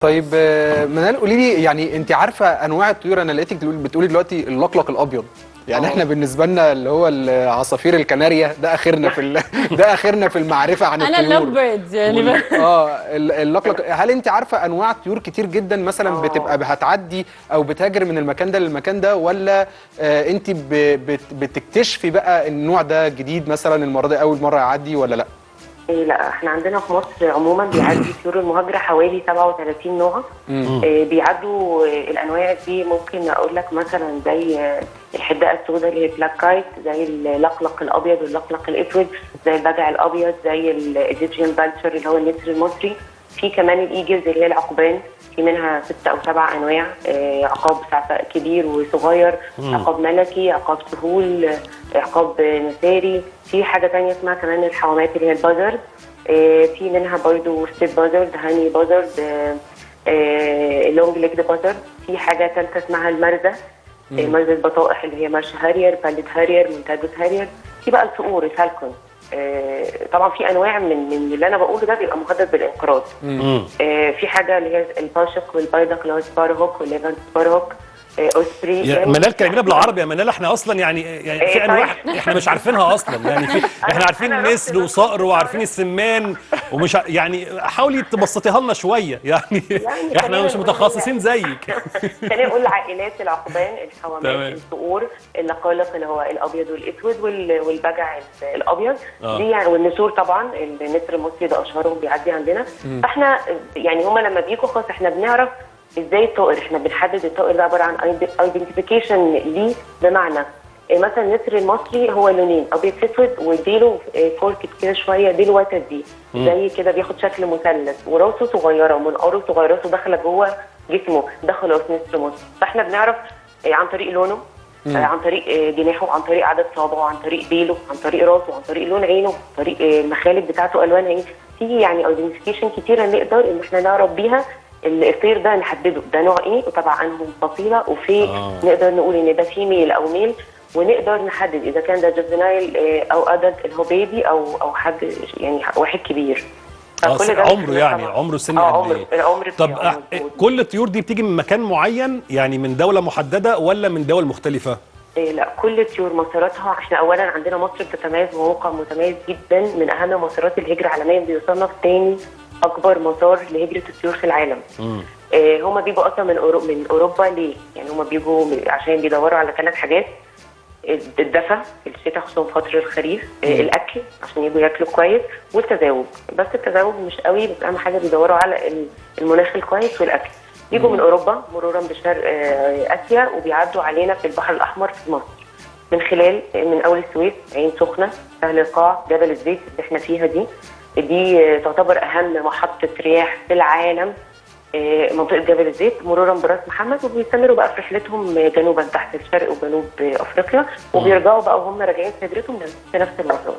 طيب منال قولي لي، يعني انت عارفه انواع الطيور؟ انا لقيتك بتقولي دلوقتي اللقلق الابيض. يعني احنا بالنسبه لنا اللي هو العصافير الكناريا ده اخرنا ده اخرنا في المعرفه عن انا اللوف الطيور. بيردز يعني اللقلق، هل انت عارفه انواع طيور كتير جدا مثلا بتبقى هتعدي او بتهاجر من المكان ده للمكان ده، ولا انت بتكتشفي بقى النوع ده جديد مثلا المره دي اول مره يعدي ولا لا؟ لا، احنا عندنا في مصر عموما بيعدي طيور المهاجرة حوالي 37 نوع. بيعدوا الانواع دي، ممكن اقول لك مثلا زي الحداقه السوداء اللي هي بلاك كايت، زي اللقلق الابيض واللقلق الاسود، زي البجع الابيض، زي الايجيبشن بالتشر اللي هو النسر المصري. في كمان الايجلز اللي هي العقبان، في منها 6 أو 7 انواع. عقاب سعفاء كبير وصغير، عقاب ملكي، عقاب سهول، عقاب نساري. في حاجه ثانيه اسمها كمان الحوامات اللي هي البازرد. في منها برضو ستيب بازرد، هاني بازرد، لونج ليجد بازرد. في حاجه ثالثه اسمها المرزه، مرزه البطائح اللي هي مارش هارير، باليت هارير، مونتاجوس هارير. في بقى الصقور الفالكون. طبعا في انواع من اللي انا بقوله ده بيبقى مهدد بالانقراض. في حاجه اللي هي الباشق والبايدق اللي هو سبار هوك والليفانت سبار هوك، اوسبري. يا منال كلمينا بالعربي يا منال، احنا اصلا يعني في انواع احنا مش عارفينها اصلا، يعني احنا عارفين نسر وصقر وعارفين السمان ومش يعني حاولي تبسطيها لنا شويه يعني احنا مش متخصصين زيك. خلينا نقول عائلات العقبان، الحوامات، الصقور، اللقالق اللي هو الابيض والاسود، والبجع الابيض دي يعني، والنسور طبعا النسر المصري ده اشهرهم بيعدي عندنا. فاحنا يعني هم لما بيجوا خلاص احنا بنعرف ازاي الطائر، احنا بنحدد الطائر ده عباره عن ايدنتيفيكيشن ليه. بمعنى مثلا النسر المصري هو لونين، ابيض اسود، وديله فوركت كده شويه، ديله وتد دي زي كده، بياخد شكل مثلث، وراسه صغيره ومنقاره صغيره، راسه داخله جوه جسمه، ده خلاص نسر مصري. فاحنا بنعرف عن طريق لونه، عن طريق جناحه، عن طريق عدد صوابعه، عن طريق ديله، عن طريق راسه، عن طريق لون عينه، عن طريق المخالب بتاعته الوانها ايه. في يعني ايدنتيفيكيشن كتيره نقدر ان احنا نعرف بيها الطير ده، نحدده ده نوع ايه وتبع انه فصيله، وفي نقدر نقول ان ده فيميل او ميل، ونقدر نحدد اذا كان ده جوفينايل او ادلت اللي هو بيبي او حد يعني واحد كبير. عمره يعني عمره سن قد ايه؟ العمر. طب كل الطيور دي بتيجي من مكان معين، يعني من دوله محدده ولا من دول مختلفه؟ لا، كل الطيور مساراتها، احنا اولا عندنا مصر بتتميز بموقع متميز جدا، من اهم مسارات الهجره عالميا، بيصنف ثاني اكبر مسار لهجره الطيور في العالم. هما بيجوا اصلا من اوروبا. ليه؟ يعني هما بيجوا عشان بيدوروا على 3 حاجات: الدفى في الشتاء خصوصا فتره الخريف، الاكل عشان يجوا ياكلوا كويس، والتزاوج. بس التزاوج مش قوي، بس اهم حاجه بيدوروا على المناخ الكويس والاكل. بيجوا من اوروبا مرورا بشرق اسيا، وبيعدوا علينا في البحر الاحمر في مصر من خلال من اول السويس، عين سخنه، سهل القاع، جبل الزيت اللي احنا فيها دي تعتبر اهم محطه رياح في العالم، منطقه جبل الزيت، مرورا براس محمد. وبيستمروا بقى في رحلتهم جنوبا تحت الشرق وجنوب افريقيا، وبيرجعوا بقى وهم راجعين في هجرتهم في نفس المسار.